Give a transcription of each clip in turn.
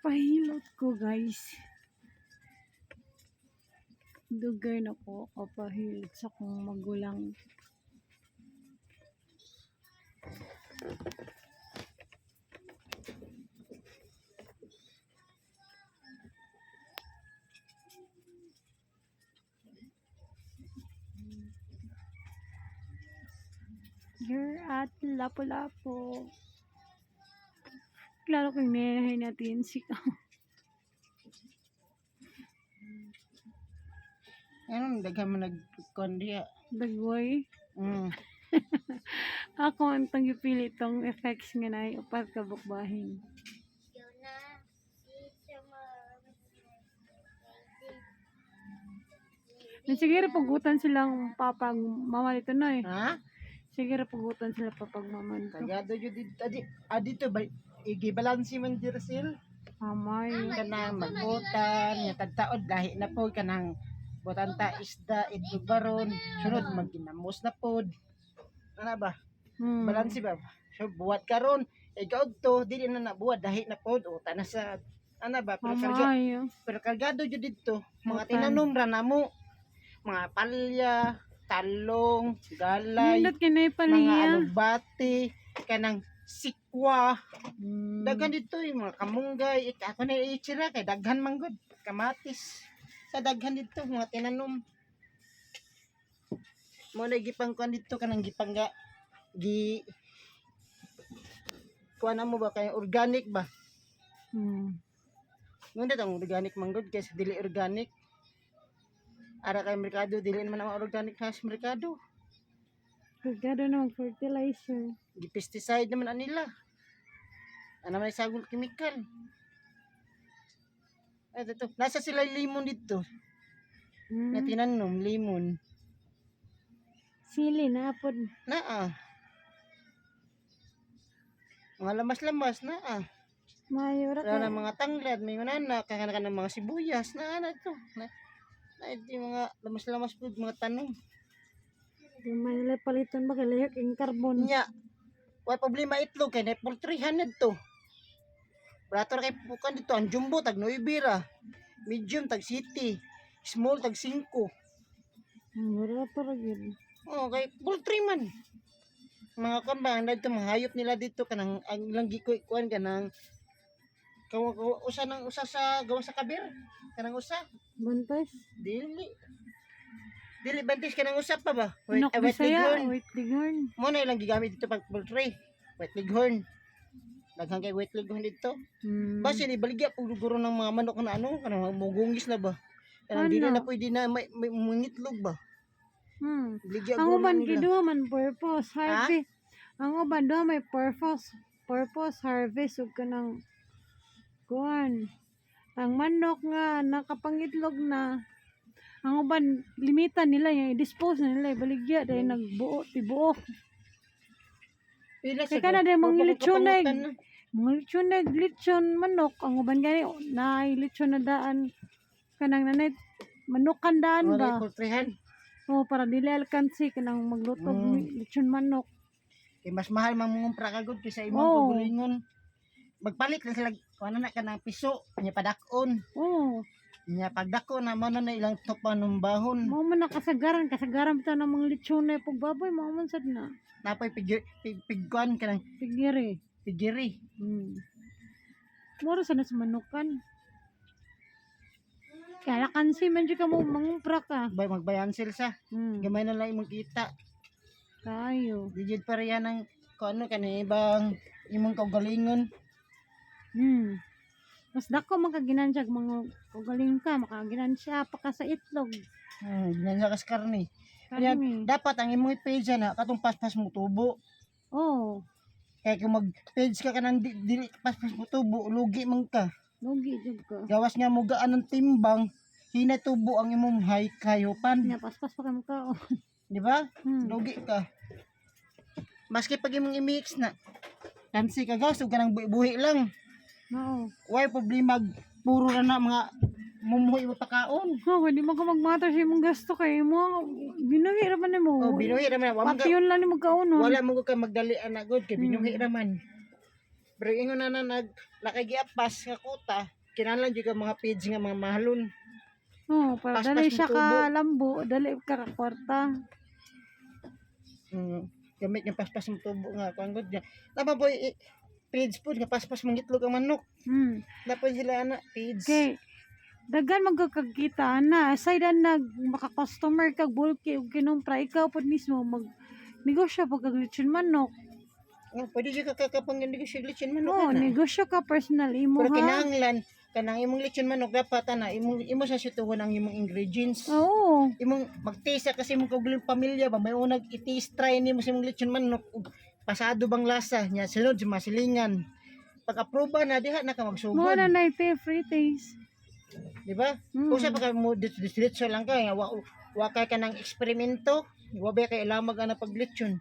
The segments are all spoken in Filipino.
kapahilot ko guys. Dugay na ko kapahilot sa kong magulang. You're at Lapu-Lapu. Klaro kong nehay natin si Anong daghan mo nag-kondiya? Dagway. Mm. Ako ang tanggipili itong effects nga na upat ka bukbahin. Siguro pagutan silang papag mama dito na eh. Ha? Siguro pagutan sila papag mama dito. Tagado jud dito ba igibalansi man dirsil Amay. kanang magbutan nya tagtaod lahi na po kanang botanta isda itlog baron sunod magginamos na pod. Ana ba? Balansi ba? So buhat karon ikaw to dili na nabuhat dahi na pod o tana sa ana ba Amay. pero kargado jud dito mga tinanom ra namo mga palya talong galay Nindot kinay mga paliya. alugbati kanang sikwa daghan dito yung mga kamunggay ako na iitsira kay daghan man gud kamatis sa daghan dito mga tinanom mo na gipangkuan dito kanang gipangga gi kuan mo ba kay organic ba ngunit ang organic man gud kaysa dili organic ara kay merkado dili naman ang organic sa merkado Kagado na mag-fertilizer. gi-pesticide naman ang nila ano may sagol chemical ay dito nasa sila limon dito na tinanom limon Sili na pod. naa mga lamas-lamas naa Mayo ra wala ka. na mga tanglad may manana kakana ng mga sibuyas na ito na ito yung mga lamas-lamas po mga tanong May nila palitan ba kay layak yung carbon. nya wala problema itlog kay na poultryhan to brator kay bukan dito ang jumbo tag 9 ra medium tag city small tag 5 Wala pa ra gyud. oh kay poultry man mga kambang dito mga hayop nila dito kanang ang ilang gikoy kuan kanang usa sa gawa sa kabir kanang usa Bantas. dili bantis kanang usap pa ba Nok white Bisaya, leghorn white leghorn. mo na ilang gigamit dito pag poultry white leghorn daghang kay white leghorn dito base ni baligya puguro ng mga manok na ano kanang mugungis na ba kanang dili na pwede na may mangitlog ba baligya Ang uban giduha man purpose harvest. Ang uban do may purpose harvest ug kanang kuan. Ang manok nga nakapangitlog na ang uban limitan nila yung i-dispose na nila baligya dahil nagbuo tibuok. Kaya ka na din mga lechon manok ang uban gani na lechon na daan kanang nanay manukan daan ba poultryhan para dili alkansi kanang magluto lechon manok kay mas mahal man mangumpra kagud kaysa imong pagulingon magpalit lang sila kuno na kanang piso nya padakon nya pagdako na mo na ilang topan ng bahon mao man nakasagaran ta ng mga lechon na pag baboy mao man sad na napay pigkuan kanang pigiri mura sa manukan kaya kansi man jud ka mo mangumpra ka bay magbayan sila gamay na lang imong kita kayo digid pa riyan ng kuno kanang ibang imong kaugalingon mas dako makaginansya mga kagaling ka makaginansya pa ka sa itlog ginansa kas karne dapat ang imong page na katong paspas mo tubo kaya kung mag-page ka kanang dili paspas mo tubo lugi man ka lugi jud ka gawas nga mo gaan ng timbang hina tubo ang imong hayupan nya paspas pa ka mukha di ba lugi ka maski pag imong i-mix na kansi ka gawas ug kanang buhi lang why problema puro na mga mumuhi mo pakaon hindi mo ka magmatter sa imong gasto kay mo binuhi ra man nimo binuhi ra man pati yun lang ni magkaunon wala mo ka magdalian na good kay binuhi ra man pero ingon na nag nakagiapas nga kuta kinahanglan jud ka mga page nga mga mahalon. Oh, para Paspas dali mo siya tubo. ka lambo, dali ka kwarta. Gamit yung paspas mo tubo nga kuan gud niya. Tama boy, page po nga paspas mong itlog ang manok. Hmm. Dapat sila ana page. Okay. Daghan magkakagkita na aside nag maka-customer kag bulky ug kinumpra ikaw pud mismo mag negosyo pag kag lechon manok. Pwede siya kakapang negosyo lechon manok Oh, ana. negosyo ka personal imo Pero ha. kinahanglan kanang imong lechon manok dapat ana imo sa situgon ang imong ingredients. Oo. Imong mag-taste kasi imong kaugaling pamilya ba may unag i-taste try nimo sa imong lechon manok ug pasado bang lasa nya sunod si masilingan. Pag aproba na diha na ka Mo magsugod, na na free taste. di ba? Usa pa ka mo diretso lang ka nga wa kay ka ng eksperimento, wa ba kay lamag ana pag lechon.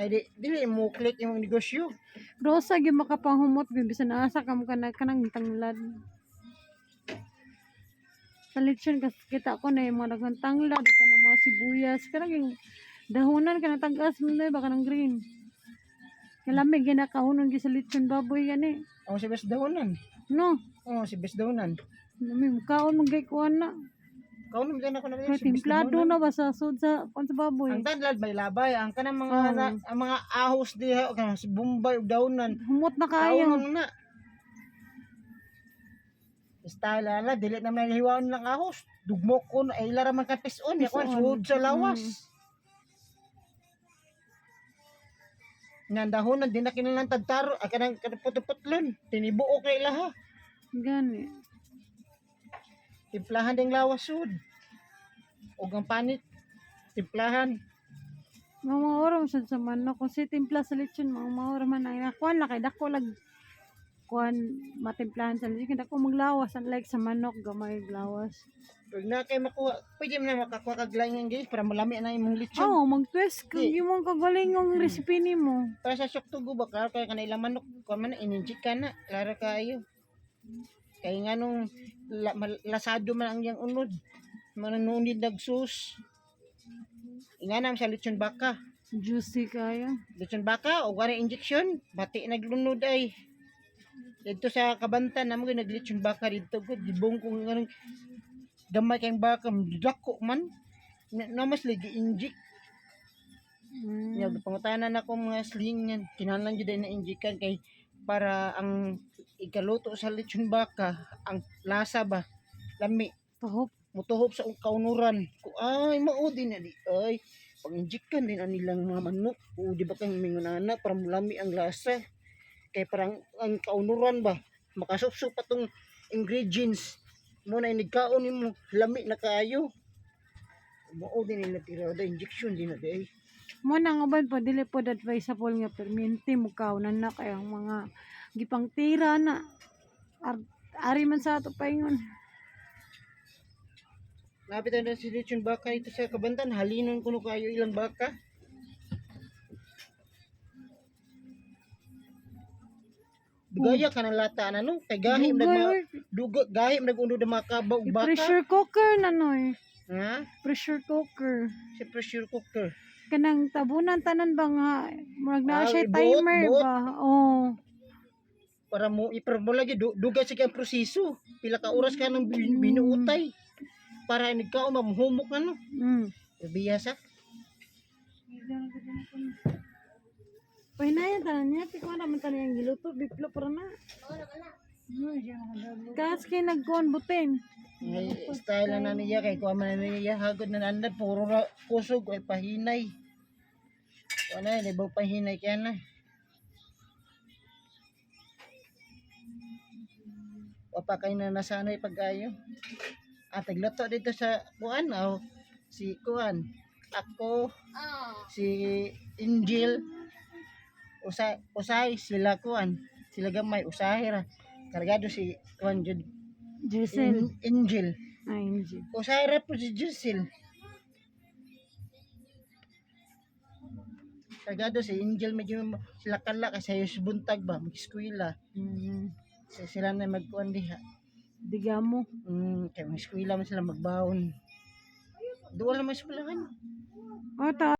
Ay dili mo click imong negosyo. Rosa gyud makapanghumot gyud bisan asa ka mo kanang tanglad. Sa lechon kas kita ko na yung mga daghang tanglad ka ng mga sibuyas kanang yung dahonan ka na tagas mo na baka ng green. Kalamig ginakahunon gyud sa lechon baboy gani. Ako si best dahonan. No. Si best dahonan. Nami kaon mo gay kuan na. Kauno mo na ko na May timplado na ba sa sud sa kuan sa baboy. ang tanlad may labay ang kanang mga ang mga ahos diha kanang si Bombay ug daunan. Humot na kayo. Kauno na. Style ala dili na may hiwaon lang ahos. Dugmo ko ay lara man ka pison ya ko sud sa lawas. Nga dahonan din na kinalang tagtaro kanang putuputlon tinibuok kay ilaha. Gani. Timplahan ding lawas sud. Ug ang panit timplahan. Mga oras sad sa manok kung si timpla sa lechon mga oras man ang kuan la kay dako lag kuan matimplahan sa lechon dako maglawas unlike sa manok gamay lawas. Pag na kay makuha, pwede mo na makakuha kag laing guys para malami na imong lechon. Oh, mag-twist kag imong kagalingong recipe nimo. Para sa syok tugo ba klaro kay kanila manok kuha man ininjik ka na klaro kayo. Kay nganong lasado man ang yang unod. Manununid nagsus. Inganam sa lechon baka. Juicy kaya. Lechon baka o wala injection, bati naglunod ay. Dito sa Kabantan namo naglechon baka dito gud gibong ko nganong gamay kayong baka dako man. Na mas lagi inject. Yung pangutanan ako mga sling yan. Kinahanglan jud na injikan kay para ang ikaluto sa lechon baka ang lasa ba lami Tahop. mutuhop sa kaunuran. Ay mao din na di ay pang-injikan din ang nilang mga manok. O di ba kang mingunana para mulami ang lasa. Kay parang ang kaunuran ba makasupsup patong ingredients mo na inigkaon nimo lami na kaayo. Mao din nila tirada injection din na di ay. Mo nang uban pa dili pod advisable nga perminti mo kaunan na kay ang mga gipang tira na ari man sa ato paingon. Napitan na si lechon baka ito sa Kabantan halinon kuno kayo ilang baka. Dugaya ka ng lata na no kay gahim gahim nag-uno na makabaw baka. Pressure cooker na noy. Ha? Pressure cooker. Si pressure cooker. Kanang tabunan tanan ba nga murag na siya buot, timer buot. ba? Oh. Para mo ipermo lagi duga sa kang proseso. Pila ka oras ka nang binuutay. Para nagkaon mamuhumok na no. Biyasa. Pahinaya tanan niya ti ko naman tanan yang giluto biplo para na. Kas kay nagkuan butin. Ay style na niya kay kuha man na niya hagod na nanad puro kusog ay pahinay. Wala ni ba pahinay kaya na. Wapa kay na nasanay pag-ayo. At nagluto dito sa kuan si kuan ako si Angel usay sila kuan sila gamay usahay ra kargado si kuan jud Giselle. Angel Angel. usahay ra po si Giselle kargado si Angel medyo sila kala kasi sa buntag ba mag-eskwela sila na magkuan diha Digamo. kaya mag-eskwela man sila magbaon duwa lang may eskwelahan O ta